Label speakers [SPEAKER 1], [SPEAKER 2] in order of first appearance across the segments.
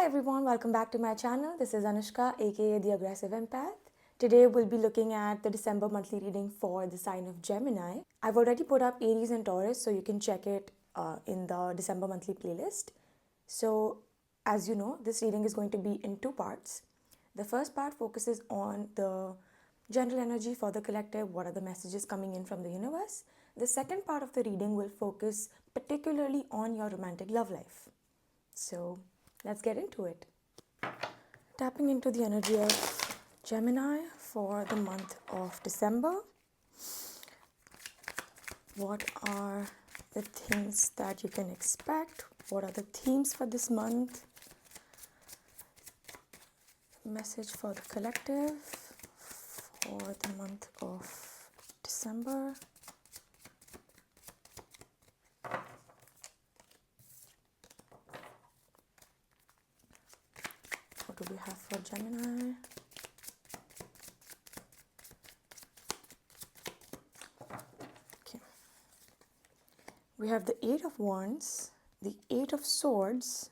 [SPEAKER 1] Hi everyone, welcome back to my channel. This is Anushka, aka The Aggressive Empath. Today we'll be looking at the December monthly reading for the sign of Gemini. I've already put up Aries and Taurus, so you can check it in the December monthly playlist. So, as you know, this reading is going to be in two parts. The first part focuses on the general energy for the collective, what are the messages coming in from the universe. The second part of the reading will focus particularly on your romantic love life. So, let's get into it. Tapping into the energy of Gemini for the month of December. What are the things that you can expect? What are the themes for this month? Message for the collective for the month of December. What do we have for Gemini? Okay. We have the Eight of Wands, the Eight of Swords,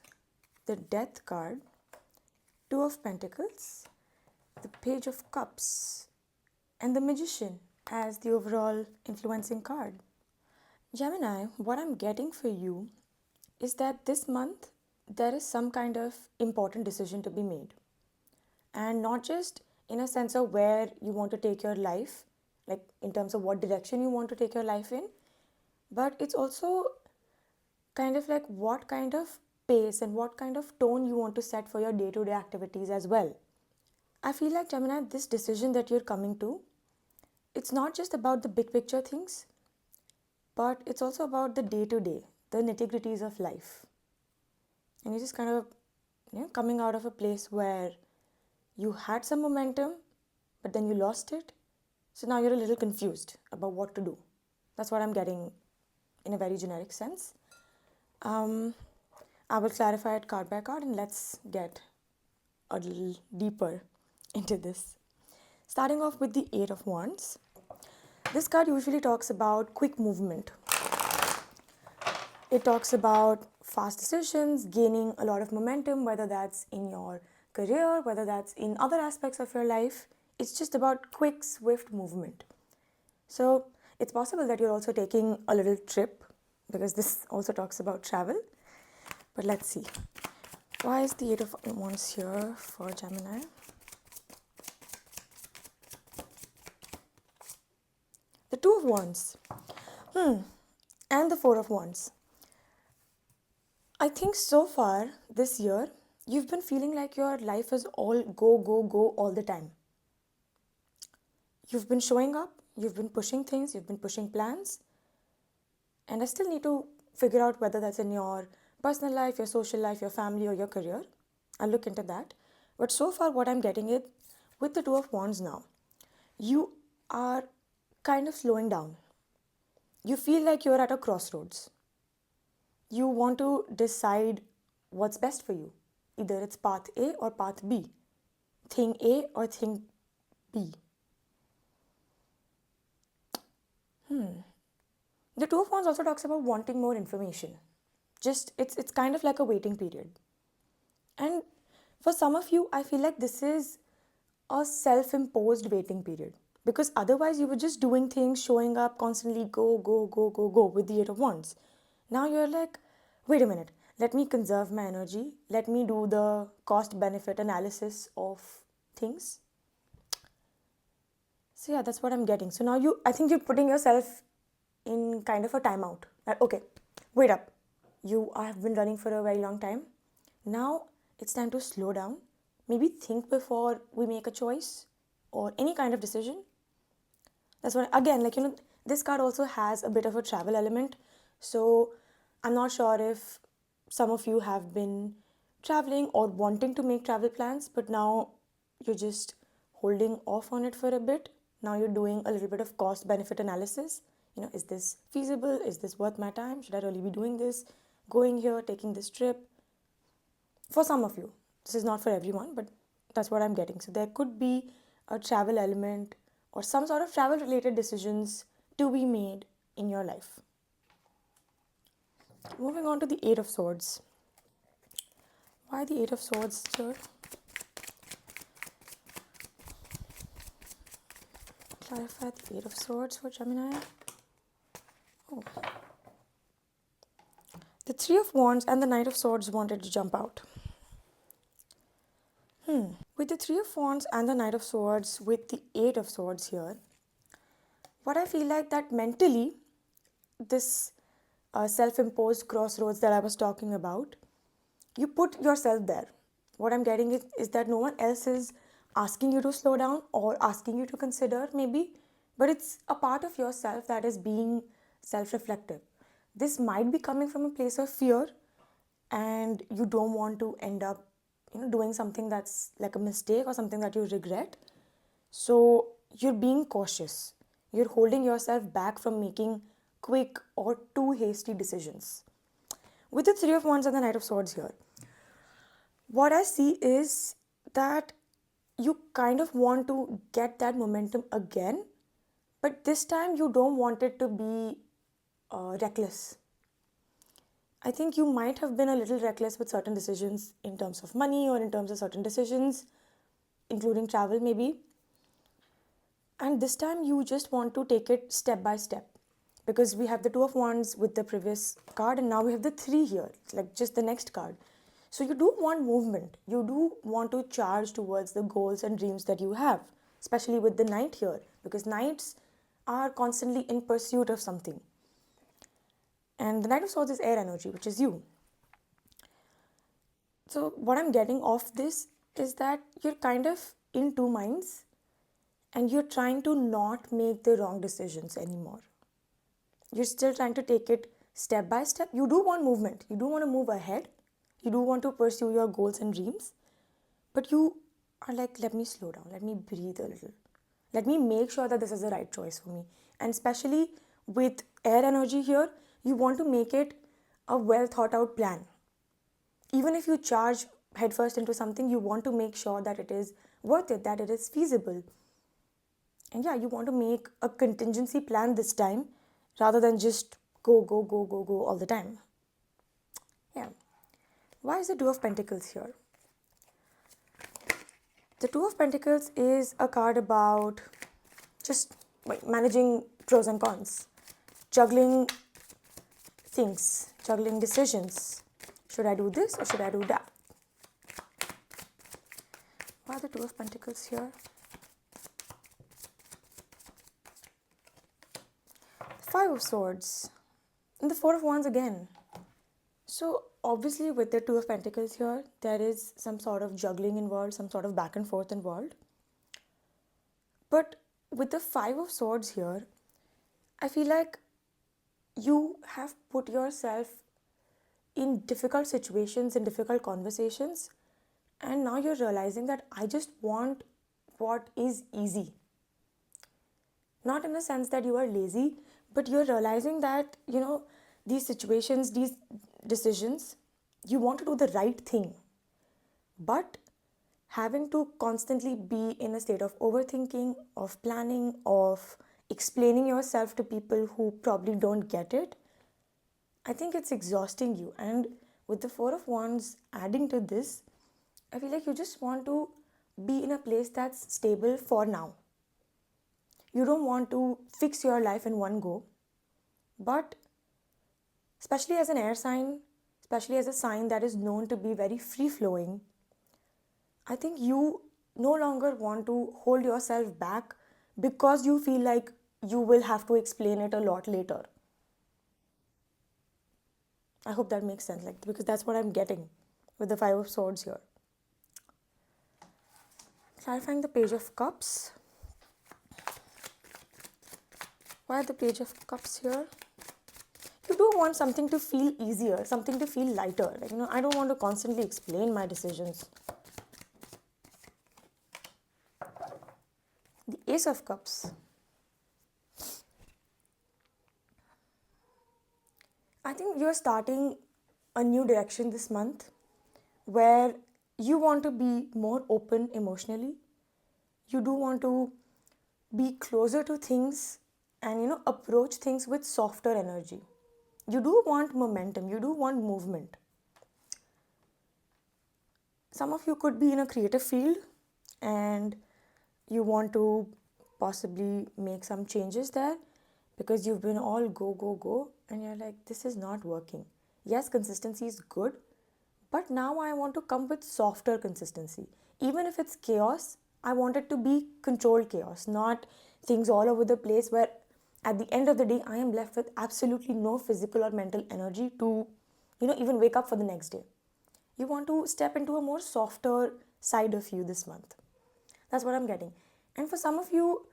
[SPEAKER 1] the Death card, Two of Pentacles, the Page of Cups, and the Magician as the overall influencing card. Gemini, what I'm getting for you is that this month there is some kind of important decision to be made. And not just in a sense of where you want to take your life, like in terms of what direction you want to take your life in, but it's also kind of like what kind of pace and what kind of tone you want to set for your day-to-day activities as well. I feel like, Gemini, this decision that you're coming to, it's not just about the big picture things, but it's also about the day-to-day, the nitty-gritties of life. And you're just kind of coming out of a place where you had some momentum, but then you lost it. So now you're a little confused about what to do. That's what I'm getting in a very generic sense. I will clarify it card by card and let's get a little deeper into this. Starting off with the Eight of Wands. This card usually talks about quick movement. It talks about fast decisions, gaining a lot of momentum, whether that's in your career, whether that's in other aspects of your life. It's just about quick, swift movement. So it's possible that you're also taking a little trip, because this also talks about travel. But let's see. Why is the Eight of Wands here for Gemini? The Two of Wands. And the Four of Wands. I think so far this year, you've been feeling like your life is all go, go, go all the time. You've been showing up, you've been pushing things, you've been pushing plans. And I still need to figure out whether that's in your personal life, your social life, your family, or your career. I'll look into that. But so far, what I'm getting is with the Two of Wands now, you are kind of slowing down. You feel like you're at a crossroads. You want to decide what's best for you. Either it's path A or path B, thing A or thing B. The Two of Wands also talks about wanting more information. Just it's kind of like a waiting period. And for some of you, I feel like this is a self-imposed waiting period. Because otherwise you were just doing things, showing up, constantly go, go, go, go, go with the Eight of Wands. Now you're like, wait a minute, let me conserve my energy. Let me do the cost-benefit analysis of things. So yeah, that's what I'm getting. So now I think you're putting yourself in kind of a timeout. That, okay, wait up. You have been running for a very long time. Now it's time to slow down. Maybe think before we make a choice or any kind of decision. That's what, again, this card also has a bit of a travel element. So I'm not sure if some of you have been traveling or wanting to make travel plans, but now you're just holding off on it for a bit. Now you're doing a little bit of cost-benefit analysis. Is this feasible? Is this worth my time? Should I really be doing this? Going here, taking this trip? For some of you. This is not for everyone, but that's what I'm getting. So there could be a travel element or some sort of travel-related decisions to be made in your life. Moving on to the Eight of Swords. Why the Eight of Swords here? Clarify the Eight of Swords for Gemini. Oh. The Three of Wands and the Knight of Swords wanted to jump out. With the Three of Wands and the Knight of Swords, with the Eight of Swords here, what I feel like that mentally, this self-imposed crossroads that I was talking about, you put yourself there. What I'm getting is that no one else is asking you to slow down or asking you to consider maybe, but it's a part of yourself that is being self-reflective. This might be coming from a place of fear, and you don't want to end up doing something that's like a mistake or something that you regret. So you're being cautious. You're holding yourself back from making quick or too hasty decisions. With the Three of Wands and the Knight of Swords here, what I see is that you kind of want to get that momentum again, but this time you don't want it to be reckless. I think you might have been a little reckless with certain decisions in terms of money or in terms of certain decisions, including travel maybe. And this time you just want to take it step by step, because we have the Two of Wands with the previous card and now we have the Three here, like just the next card. So you do want movement. You do want to charge towards the goals and dreams that you have, especially with the Knight here, because Knights are constantly in pursuit of something. And the Knight of Swords is air energy, which is you. So what I'm getting off this is that you're kind of in two minds and you're trying to not make the wrong decisions anymore. You're still trying to take it step by step. You do want movement. You do want to move ahead. You do want to pursue your goals and dreams. But you are like, let me slow down. Let me breathe a little. Let me make sure that this is the right choice for me. And especially with air energy here, you want to make it a well thought out plan. Even if you charge headfirst into something, you want to make sure that it is worth it, that it is feasible. And yeah, you want to make a contingency plan this time rather than just go all the time. Yeah. Why is the Two of Pentacles here? The Two of Pentacles is a card about just managing pros and cons, juggling things, juggling decisions. Should I do this or should I do that? Why are the Two of Pentacles here? Five of Swords and the Four of Wands again. So obviously with the Two of Pentacles here, there is some sort of juggling involved, some sort of back and forth involved. But with the Five of Swords here, I feel like you have put yourself in difficult situations, in difficult conversations, and now you're realizing that I just want what is easy. Not in the sense that you are lazy, but you're realizing that, these situations, these decisions, you want to do the right thing. But having to constantly be in a state of overthinking, of planning, of explaining yourself to people who probably don't get it, I think it's exhausting you. And with the Four of Wands adding to this, I feel like you just want to be in a place that's stable for now. You don't want to fix your life in one go. But especially as an air sign, especially as a sign that is known to be very free-flowing, I think you no longer want to hold yourself back because you feel like you will have to explain it a lot later. I hope that makes sense, because that's what I'm getting with the Five of Swords here. Clarifying the Page of Cups. Why the Page of Cups here? You do want something to feel easier, something to feel lighter. I don't want to constantly explain my decisions. The Ace of Cups. I think you're starting a new direction this month where you want to be more open emotionally. You do want to be closer to things and approach things with softer energy. You do want momentum, you do want movement. some of you could be in a creative field and you want to possibly make some changes there because you've been all go, go, go, and you're like, this is not working. Yes, consistency is good, but now I want to come with softer consistency. Even if it's chaos, I want it to be controlled chaos, not things all over the place where at the end of the day I am left with absolutely no physical or mental energy to, even wake up for the next day. You want to step into a more softer side of you this month. That's what I'm getting. And for some of you,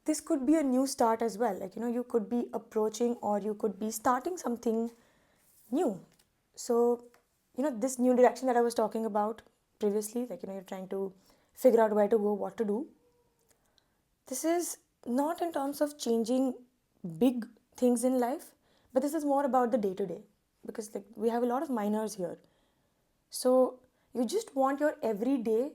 [SPEAKER 1] this could be a new start as well. Like, you could be approaching or you could be starting something new. So, this new direction that I was talking about previously, like, you're trying to figure out where to go, what to do. This is not in terms of changing big things in life, but this is more about the day to day because, like, we have a lot of minors here. So, you just want your everyday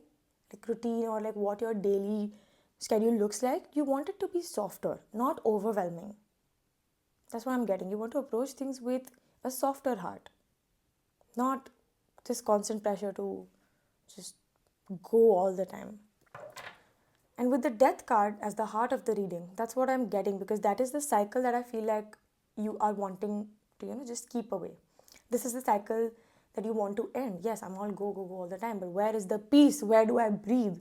[SPEAKER 1] like routine or like what your daily schedule looks like, you want it to be softer, not overwhelming. That's what I'm getting. You want to approach things with a softer heart, not this constant pressure to just go all the time. And with the death card as the heart of the reading, that's what I'm getting because that is the cycle that I feel like you are wanting to, just keep away. This is the cycle that you want to end. Yes, I'm all go, go, go all the time, but where is the peace? Where do I breathe?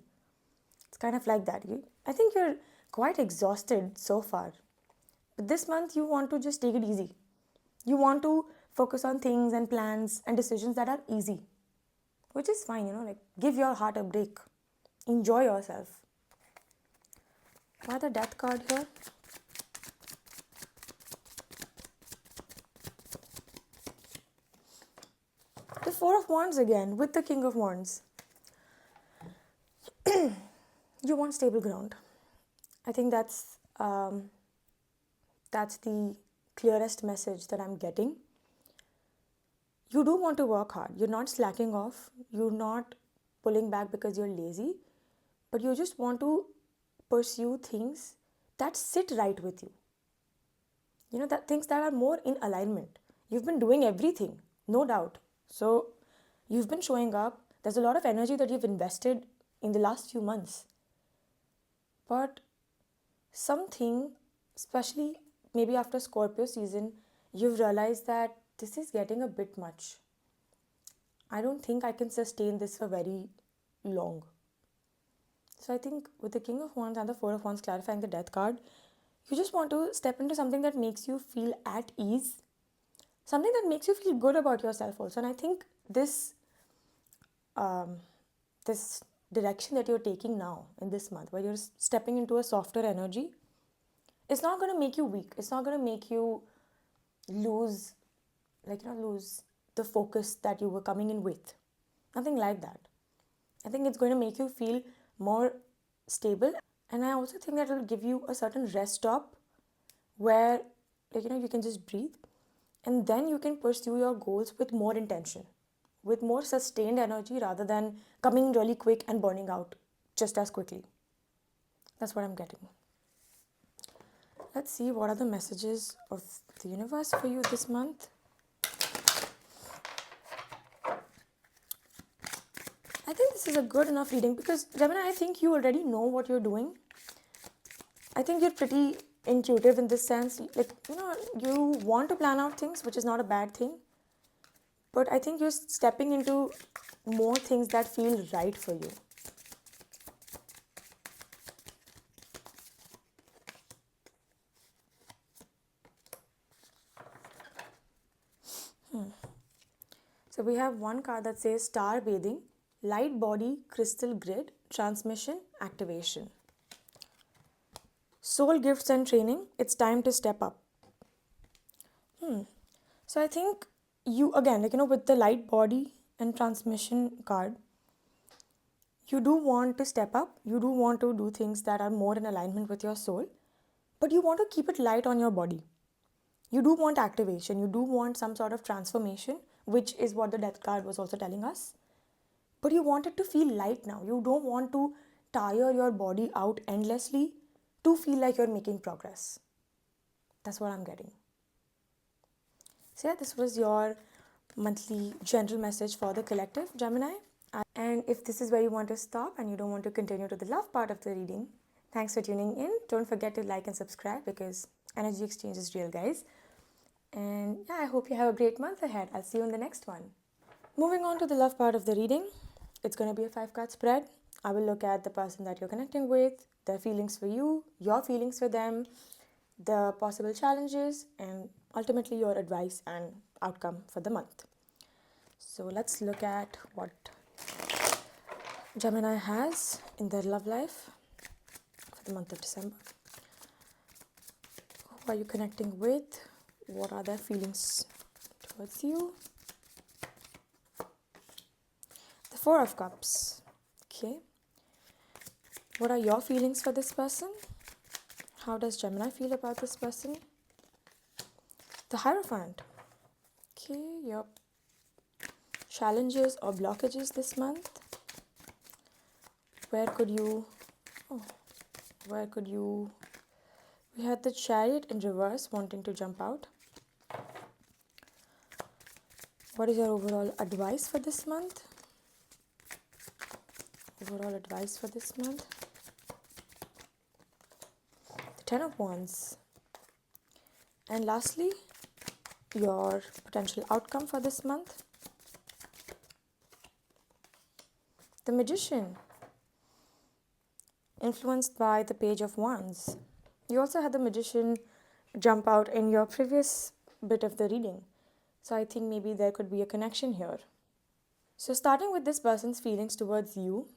[SPEAKER 1] It's kind of like that. I think you're quite exhausted so far. But this month, you want to just take it easy. You want to focus on things and plans and decisions that are easy, which is fine, like give your heart a break. Enjoy yourself. Why the death card here? The Four of Wands again with the King of Wands. You want stable ground. I think that's the clearest message that I'm getting. You do want to work hard. You're not slacking off. You're not pulling back because you're lazy. But you just want to pursue things that sit right with you. That things that are more in alignment. You've been doing everything, no doubt. So you've been showing up. There's a lot of energy that you've invested in the last few months. But something, especially maybe after Scorpio season, you've realized that this is getting a bit much. I don't think I can sustain this for very long. So I think with the King of Wands and the Four of Wands clarifying the death card, you just want to step into something that makes you feel at ease, something that makes you feel good about yourself also. And I think this this direction that you're taking now in this month, where you're stepping into a softer energy, it's not going to make you weak. It's not going to make you lose the focus that you were coming in with. Nothing like that. I think it's going to make you feel more stable. And I also think that it'll give you a certain rest stop where, you can just breathe. And then you can pursue your goals with more intention, with more sustained energy rather than coming really quick and burning out just as quickly. That's what I'm getting. Let's see what are the messages of the universe for you this month. I think this is a good enough reading because, Gemini, I think you already know what you're doing. I think you're pretty intuitive in this sense. Like, you want to plan out things, which is not a bad thing. But I think you're stepping into more things that feel right for you. So we have one card that says Star Bathing, Light Body, Crystal Grid, Transmission, Activation. Soul Gifts and Training, it's time to step up. So I think you, again, with the Light Body and Transmission card, you do want to step up. You do want to do things that are more in alignment with your soul, but you want to keep it light on your body. You do want activation. You do want some sort of transformation, which is what the death card was also telling us. But you want it to feel light now. You don't want to tire your body out endlessly to feel like you're making progress. That's what I'm getting. So yeah, this was your monthly general message for the collective, Gemini. And if this is where you want to stop and you don't want to continue to the love part of the reading, thanks for tuning in. Don't forget to like and subscribe because energy exchange is real, guys. And yeah, I hope you have a great month ahead. I'll see you in the next one. Moving on to the love part of the reading, it's going to be a 5-card spread. I will look at the person that you're connecting with, their feelings for you, your feelings for them, the possible challenges, and ultimately your advice and outcome for the month. So let's look at what Gemini has in their love life for the month of December. Who are you connecting with? What are their feelings towards you? The Four of Cups. Okay. What are your feelings for this person? How does Gemini feel about this person? The Hierophant. Okay, your challenges or blockages this month. Where could you... We had the Chariot in reverse wanting to jump out. What is your overall advice for this month? Overall advice for this month. The Ten of Wands. And lastly, your potential outcome for this month. The Magician. Influenced by the Page of Wands. You also had the Magician jump out in your previous bit of the reading. So I think maybe there could be a connection here. So starting with this person's feelings towards you,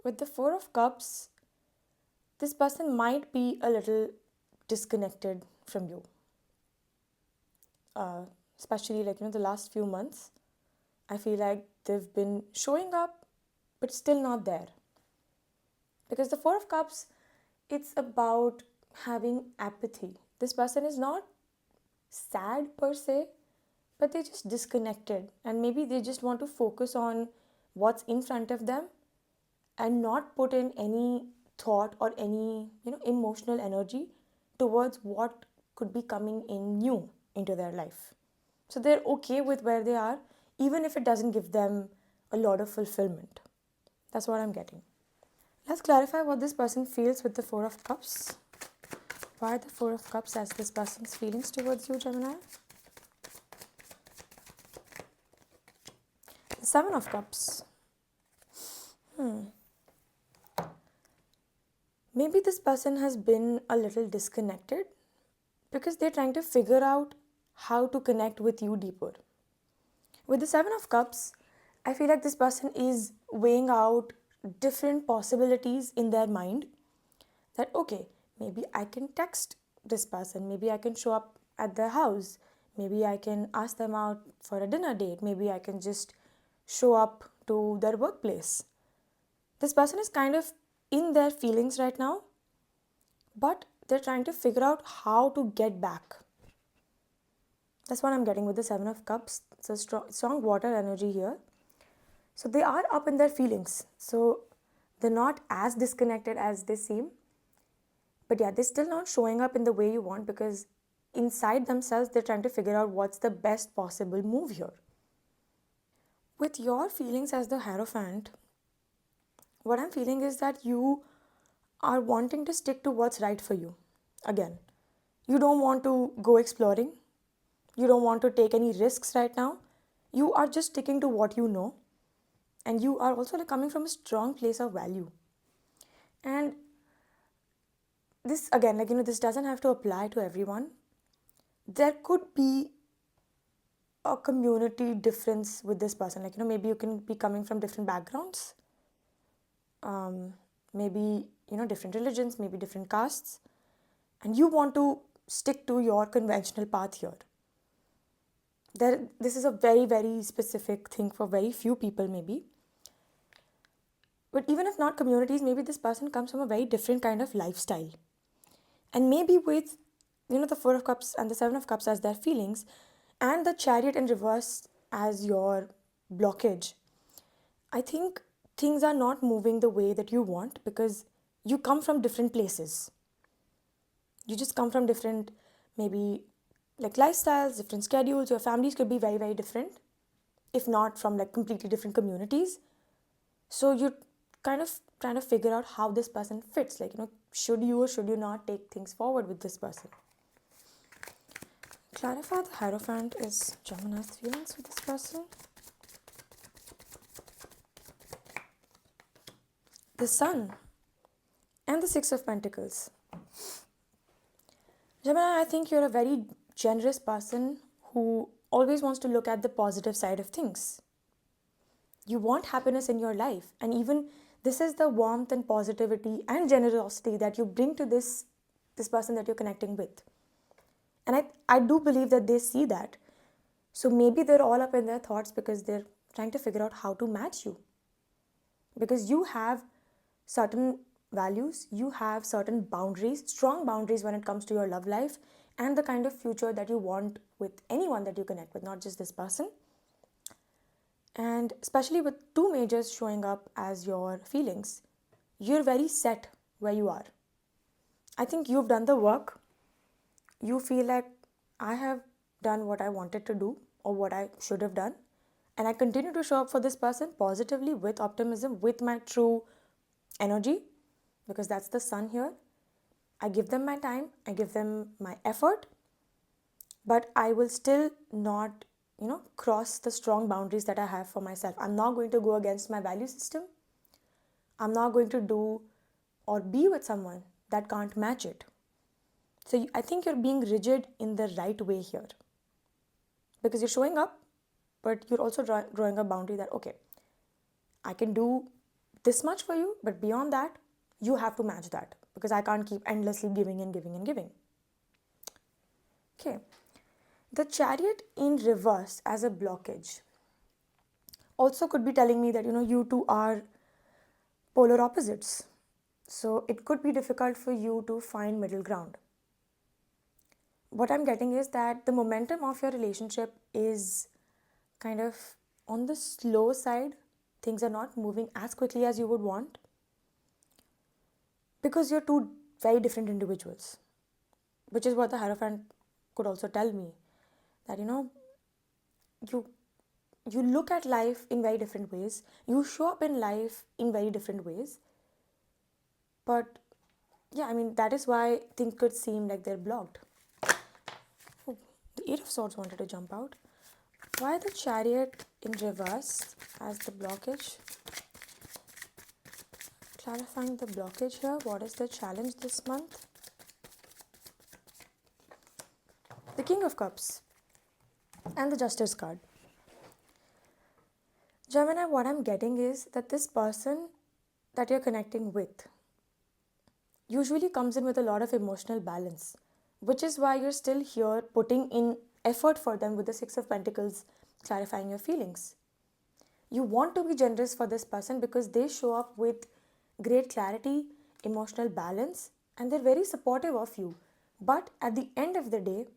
[SPEAKER 1] with the Four of Cups, this person might be a little disconnected from you. Especially the last few months, I feel like they've been showing up but still not there. Because the Four of Cups, it's about having apathy. This person is not sad per se, but they're just disconnected, and maybe they just want to focus on what's in front of them and not put in any thought or any emotional energy towards what could be coming in new into their life. So they're okay with where they are, even if it doesn't give them a lot of fulfillment. That's what I'm getting. Let's clarify what this person feels with the Four of Cups. Why the Four of Cups as this person's feelings towards you, Gemini? The Seven of Cups. Maybe this person has been a little disconnected because they're trying to figure out how to connect with you deeper. With the Seven of Cups, I feel like this person is weighing out different possibilities in their mind. That, okay, maybe I can text this person, maybe I can show up at their house, maybe I can ask them out for a dinner date, maybe I can just show up to their workplace. This person is kind of in their feelings right now, but they're trying to figure out how to get back. That's what I'm getting with the Seven of Cups. It's a strong water energy here. So they are up in their feelings. So they're not as disconnected as they seem. But yeah, they're still not showing up in the way you want because inside themselves, they're trying to figure out what's the best possible move here. With your feelings as the Hierophant, what I'm feeling is that you are wanting to stick to what's right for you. Again, you don't want to go exploring. You don't want to take any risks right now. You are just sticking to what you know. And you are also coming from a strong place of value. And this, again, this doesn't have to apply to everyone. There could be a community difference with this person. Maybe you can be coming from different backgrounds. Maybe, different religions, maybe different castes. And you want to stick to your conventional path here. This is a very, very specific thing for very few people maybe. But even if not communities, maybe this person comes from a very different kind of lifestyle. And maybe with, the Four of Cups and the Seven of Cups as their feelings, and the Chariot in reverse as your blockage, I think things are not moving the way that you want because you come from different places. You just come from different, maybe lifestyles, different schedules. Your families could be very, very different, if not from completely different communities. So you're kind of trying to figure out how this person fits. Like, should you or should you not take things forward with this person? Clarify the Hierophant is Gemini's feelings with this person. The Sun and the Six of Pentacles. Gemini, I think you're a very generous person who always wants to look at the positive side of things. You want happiness in your life, and even this is the warmth and positivity and generosity that you bring to this person that you're connecting with. And I do believe that they see that. So maybe they're all up in their thoughts because they're trying to figure out how to match you. Because you have certain values, you have certain boundaries, strong boundaries when it comes to your love life and the kind of future that you want with anyone that you connect with, not just this person. And especially with two majors showing up as your feelings, you're very set where you are. I think you've done the work. You feel like I have done what I wanted to do or what I should have done. And I continue to show up for this person positively, with optimism, with my true energy, because that's the Sun here. I give them my time, I give them my effort, but I will still not, cross the strong boundaries that I have for myself. I'm not going to go against my value system. I'm not going to do or be with someone that can't match it. So I think you're being rigid in the right way here, because you're showing up, but you're also drawing a boundary that, okay, I can do this much for you, but beyond that, you have to match that, because I can't keep endlessly giving and giving and giving. Okay. The Chariot in reverse as a blockage also could be telling me that, you two are polar opposites. So it could be difficult for you to find middle ground. What I'm getting is that the momentum of your relationship is kind of on the slow side. Things are not moving as quickly as you would want, because you're two very different individuals, which is what the Hierophant could also tell me, that you look at life in very different ways, you show up in life in very different ways. But yeah, I mean, that is why things could seem like they're blocked. Oh, the Eight of Swords wanted to jump out. Why the Chariot in reverse as the blockage? Clarifying the blockage here. What is the challenge this month? The King of Cups and the Justice card. Gemini, what I'm getting is that this person that you're connecting with usually comes in with a lot of emotional balance, which is why you're still here putting in effort for them with the Six of Pentacles, clarifying your feelings. You want to be generous for this person because they show up with great clarity, emotional balance, and they're very supportive of you. But at the end of the day,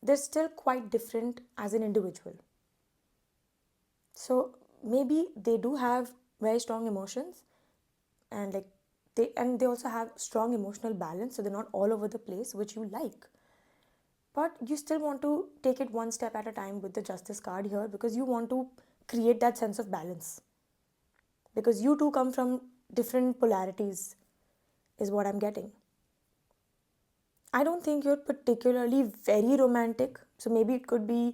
[SPEAKER 1] they're still quite different as an individual. So maybe they do have very strong emotions, and they also have strong emotional balance, so they're not all over the place, which you like. But you still want to take it one step at a time with the Justice card here, because you want to create that sense of balance. Because you two come from different polarities, is what I'm getting. I don't think you're particularly very romantic, so maybe it could be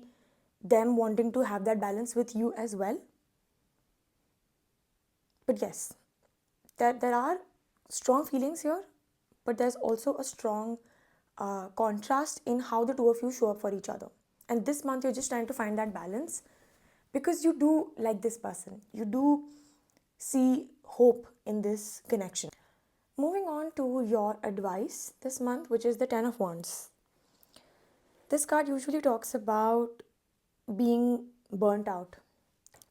[SPEAKER 1] them wanting to have that balance with you as well. But yes, there are strong feelings here, but there's also a strong contrast in how the two of you show up for each other. And this month, you're just trying to find that balance, because you do like this person. You do see hope in this connection. Moving on to your advice this month, which is the Ten of Wands. This card usually talks about being burnt out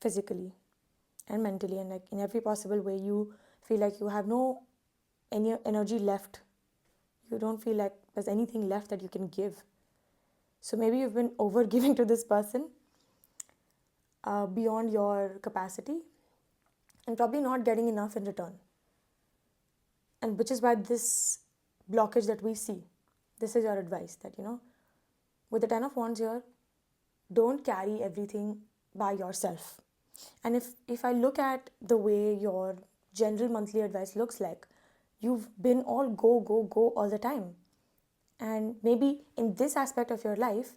[SPEAKER 1] physically and mentally, and like in every possible way you feel like you have no any energy left. You don't feel like there's anything left that you can give. So maybe you've been over giving to this person beyond your capacity, and probably not getting enough in return. And which is why this blockage that we see, this is your advice, that with the Ten of Wands here, don't carry everything by yourself. And if I look at the way your general monthly advice looks like, you've been all go, go, go all the time. And maybe in this aspect of your life,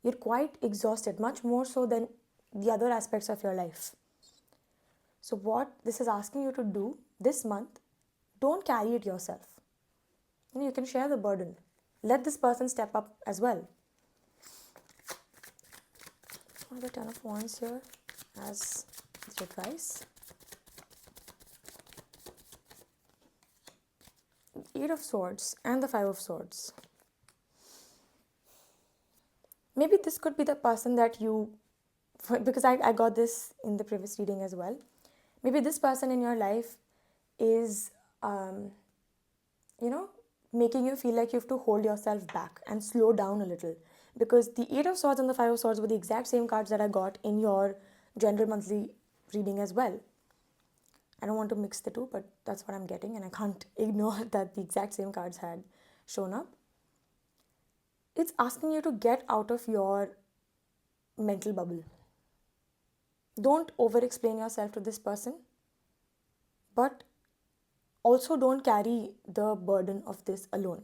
[SPEAKER 1] you're quite exhausted, much more so than the other aspects of your life. So, what this is asking you to do this month, don't carry it yourself. You can share the burden. Let this person step up as well. The Ten of Wands here as the advice. Eight of Swords and the Five of Swords. Maybe this could be the person that you, because I got this in the previous reading as well. Maybe this person in your life is, making you feel like you have to hold yourself back and slow down a little. Because the Eight of Swords and the Five of Swords were the exact same cards that I got in your general monthly reading as well. I don't want to mix the two, but that's what I'm getting, and I can't ignore that the exact same cards had shown up. It's asking you to get out of your mental bubble. Don't over-explain yourself to this person, but also don't carry the burden of this alone.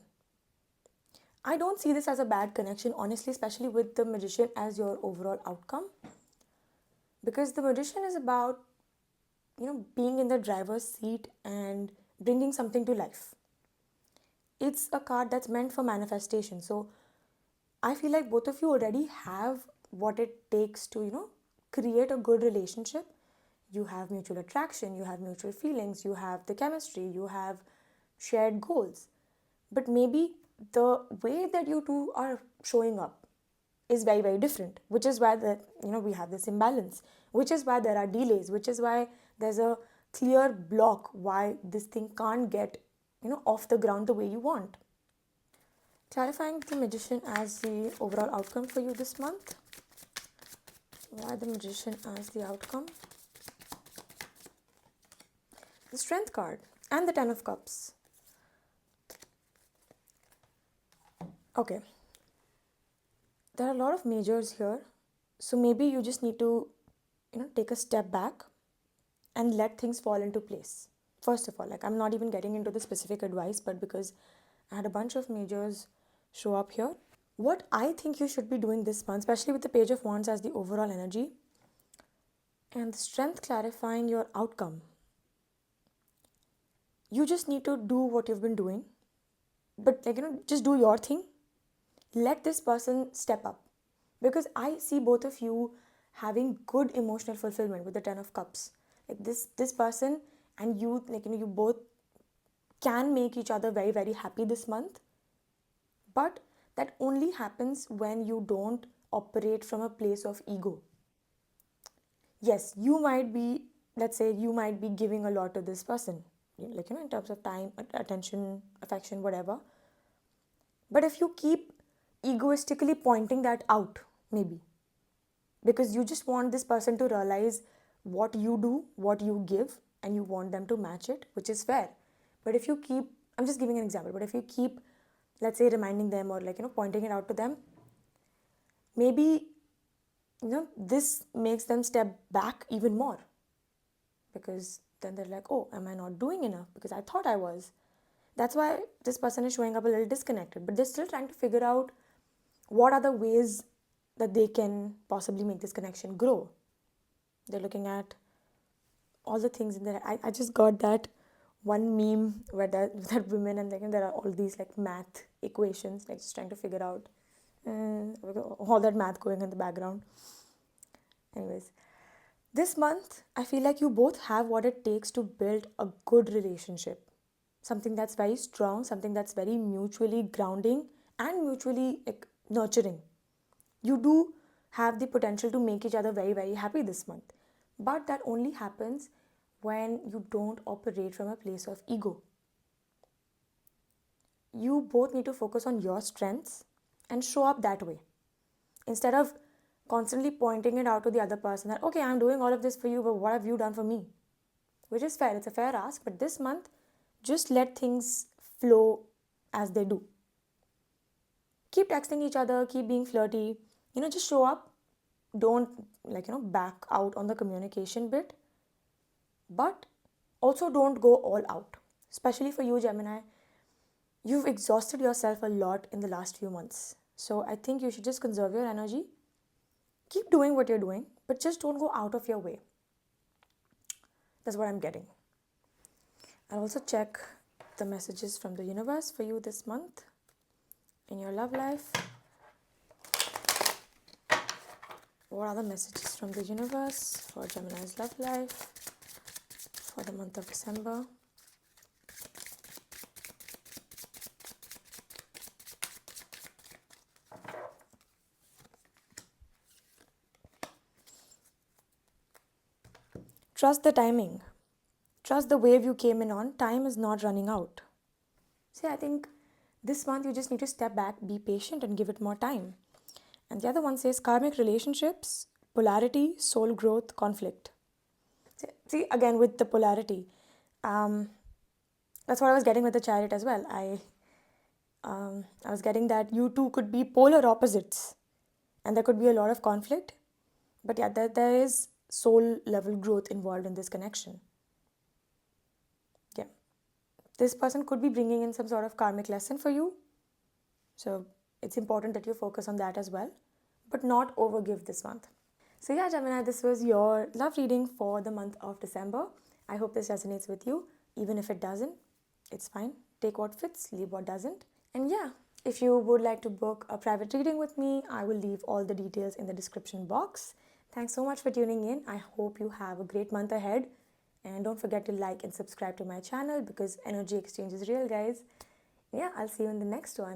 [SPEAKER 1] I don't see this as a bad connection, honestly, especially with the Magician as your overall outcome. Because the Magician is about, being in the driver's seat and bringing something to life. It's a card that's meant for manifestation. So I feel like both of you already have what it takes to, create a good relationship. You have mutual attraction, you have mutual feelings, you have the chemistry, you have shared goals. But maybe the way that you two are showing up is very, very different, which is why we have this imbalance, which is why there are delays, which is why there's a clear block why this thing can't get, off the ground the way you want. Clarifying the Magician as the overall outcome for you this month. Why the Magician as the outcome? The Strength card and the Ten of Cups. Okay. There are a lot of majors here. So maybe you just need to, take a step back and let things fall into place. First of all, I'm not even getting into the specific advice, but because I had a bunch of majors show up here. What I think you should be doing this month, especially with the Page of Wands as the overall energy, and the Strength clarifying your outcome. You just need to do what you've been doing, but just do your thing. Let this person step up, because I see both of you having good emotional fulfillment with the Ten of Cups. Like this person and you, you both can make each other very, very happy this month. But that only happens when you don't operate from a place of ego. Yes, you might be, let's say, you might be giving a lot to this person, in terms of time, attention, affection, whatever. But if you keep egoistically pointing that out, maybe, because you just want this person to realize what you do, what you give, and you want them to match it, which is fair. But if you keep, I'm just giving an example, but if you keep, let's say, reminding them or pointing it out to them, maybe this makes them step back even more, because then they're like, oh, am I not doing enough? Because I thought I was. That's why this person is showing up a little disconnected, but they're still trying to figure out what are the ways that they can possibly make this connection grow. They're looking at all the things in there. I just got that one meme where that women and there are all these math equations, just trying to figure out all that math going in the background. Anyways, this month I feel like you both have what it takes to build a good relationship. Something that's very strong, something that's very mutually grounding and mutually nurturing. You do have the potential to make each other very, very happy this month. But that only happens when you don't operate from a place of ego. You both need to focus on your strengths and show up that way. Instead of constantly pointing it out to the other person that, okay, I'm doing all of this for you, but what have you done for me? Which is fair, it's a fair ask, but this month, just let things flow as they do. Keep texting each other, keep being flirty, just show up, don't back out on the communication bit, but also don't go all out. Especially for you, Gemini, you've exhausted yourself a lot in the last few months. So I think you should just conserve your energy. Keep doing what you're doing, but just don't go out of your way. That's what I'm getting. I'll also check the messages from the universe for you this month in your love life. What are the messages from the universe for Gemini's love life for the month of December? Trust the timing. Trust the wave you came in on. Time is not running out. See, I think this month you just need to step back, be patient, and give it more time. And the other one says karmic relationships, polarity, soul growth, conflict. See, again with the polarity, that's what I was getting with the chariot as well. I was getting that you two could be polar opposites, and there could be a lot of conflict. But yeah, there is soul level growth involved in this connection. Yeah, this person could be bringing in some sort of karmic lesson for you. So it's important that you focus on that as well, but not overgive this month. So yeah, Gemini, this was your love reading for the month of December. I hope this resonates with you. Even if it doesn't, it's fine. Take what fits, leave what doesn't. And yeah, if you would like to book a private reading with me, I will leave all the details in the description box. Thanks so much for tuning in. I hope you have a great month ahead. And don't forget to like and subscribe to my channel because energy exchange is real, guys. Yeah, I'll see you in the next one.